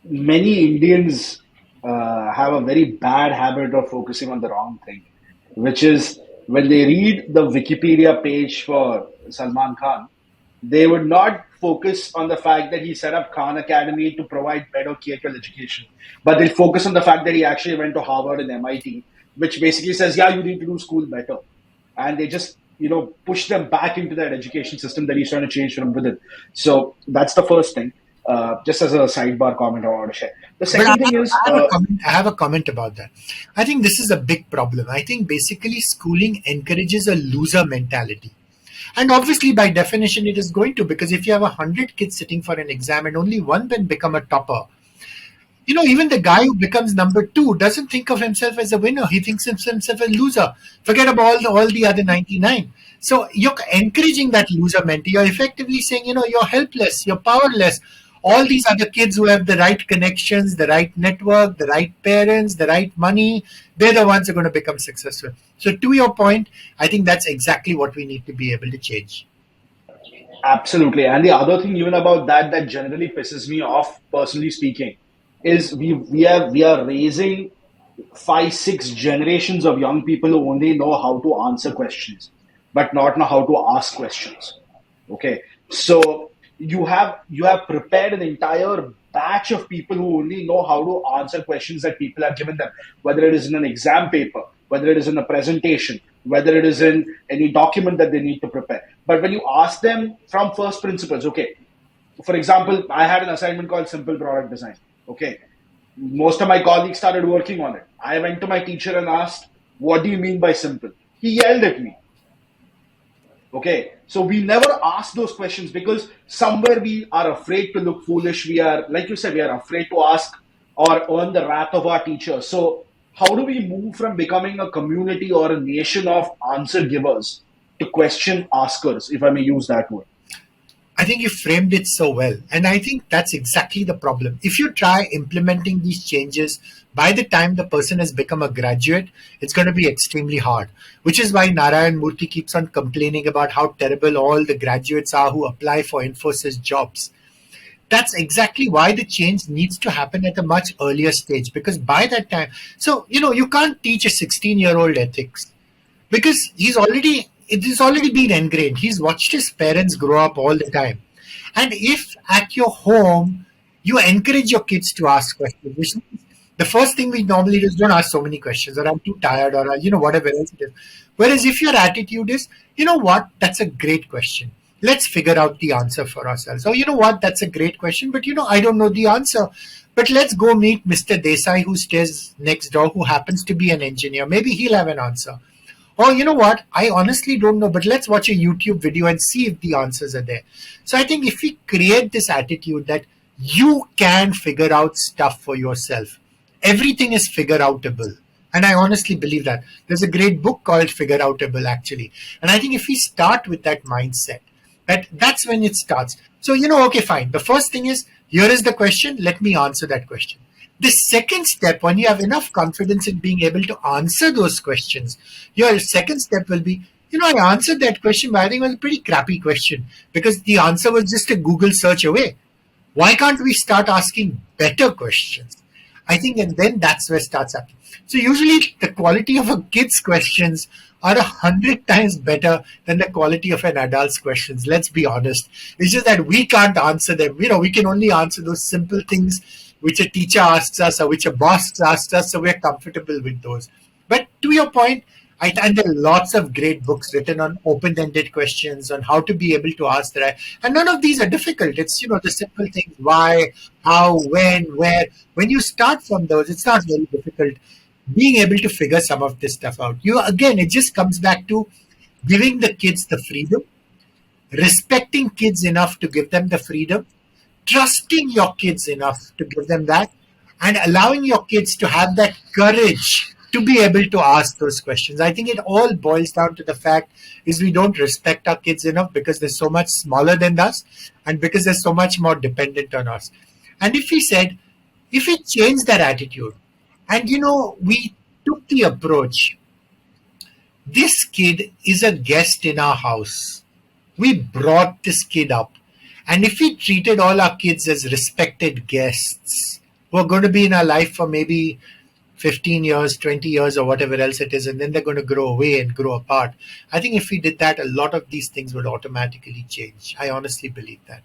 many Indians have a very bad habit of focusing on the wrong thing, which is when they read the Wikipedia page for Salman Khan, they would not focus on the fact that he set up Khan Academy to provide pedagogical education, but they'll focus on the fact that he actually went to Harvard and MIT, which basically says, yeah, you need to do school better. And they just, push them back into that education system that he's trying to change from within. So that's the first thing. Just as a sidebar comment I want to share. The But second thing is, I have a comment about that. I think this is a big problem. I think basically schooling encourages a loser mentality. And obviously, by definition, it is going to, because if you have 100 kids sitting for an exam and only one then become a topper, even the guy who becomes number two doesn't think of himself as a winner. He thinks of himself as a loser. Forget about all the other 99. So you're encouraging that loser mentality. You're effectively saying, you're helpless, you're powerless. All these other kids who have the right connections, the right network, the right parents, the right money, they're the ones who are going to become successful. So to your point, I think that's exactly what we need to be able to change. absolutely. And the other thing, even about that generally pisses me off, personally speaking, is we are raising 5, 6 generations of young people who only know how to answer questions, but not know how to ask questions. Okay, so you have prepared an entire batch of people who only know how to answer questions that people have given them, whether it is in an exam paper, whether it is in a presentation, whether it is in any document that they need to prepare. But when you ask them from first principles, okay, for example, I had an assignment called simple product design. Okay, most of my colleagues started working on it. I went to my teacher and asked, what do you mean by simple? He yelled at me. Okay, so we never ask those questions because somewhere we are afraid to look foolish. We are, like you said, we are afraid to ask or earn the wrath of our teachers. So, how do we move from becoming a community or a nation of answer givers to question askers, if I may use that word? I think you framed it so well. And I think that's exactly the problem. If you try implementing these changes by the time the person has become a graduate, it's going to be extremely hard, which is why Narayan Murthy keeps on complaining about how terrible all the graduates are who apply for Infosys jobs. That's exactly why the change needs to happen at a much earlier stage, because by that time, so, you can't teach a 16-year-old ethics because it has already been ingrained. He's watched his parents grow up all the time. And if at your home you encourage your kids to ask questions, which means the first thing we normally do is don't ask so many questions, or I'm too tired, or whatever else it is. Whereas if your attitude is, what, that's a great question, let's figure out the answer for ourselves. Or what, that's a great question, but I don't know the answer, but let's go meet Mr. Desai who stays next door, who happens to be an engineer. Maybe he'll have an answer. Or what, I honestly don't know, but let's watch a YouTube video and see if the answers are there. So I think if we create this attitude that you can figure out stuff for yourself, everything is figure outable. And I honestly believe that. There's a great book called Figure Outable, actually. And I think if we start with that mindset, that's when it starts. So, okay, fine. The first thing is, here is the question, let me answer that question. The second step, when you have enough confidence in being able to answer those questions, your second step will be, I answered that question, but I think it was a pretty crappy question because the answer was just a Google search away. Why can't we start asking better questions? I think, and then that's where it starts happening. So usually the quality of a kid's questions are 100 times better than the quality of an adult's questions. Let's be honest. It's just that we can't answer them. We can only answer those simple things which a teacher asks us or which a boss asks us, so we're comfortable with those. But to your point, and there are lots of great books written on open-ended questions on how to be able to ask the right. And none of these are difficult. It's the simple things: why, how, when, where. When you start from those, it's not very difficult. Being able to figure some of this stuff out. It just comes back to giving the kids the freedom, respecting kids enough to give them the freedom, trusting your kids enough to give them that, and allowing your kids to have that courage to be able to ask those questions. I think it all boils down to the fact is we don't respect our kids enough because they're so much smaller than us and because they're so much more dependent on us. And if we change that attitude and we took the approach, this kid is a guest in our house. We brought this kid up. And if we treated all our kids as respected guests, who are going to be in our life for maybe 15 years, 20 years, or whatever else it is, and then they're going to grow away and grow apart. I think if we did that, a lot of these things would automatically change. I honestly believe that.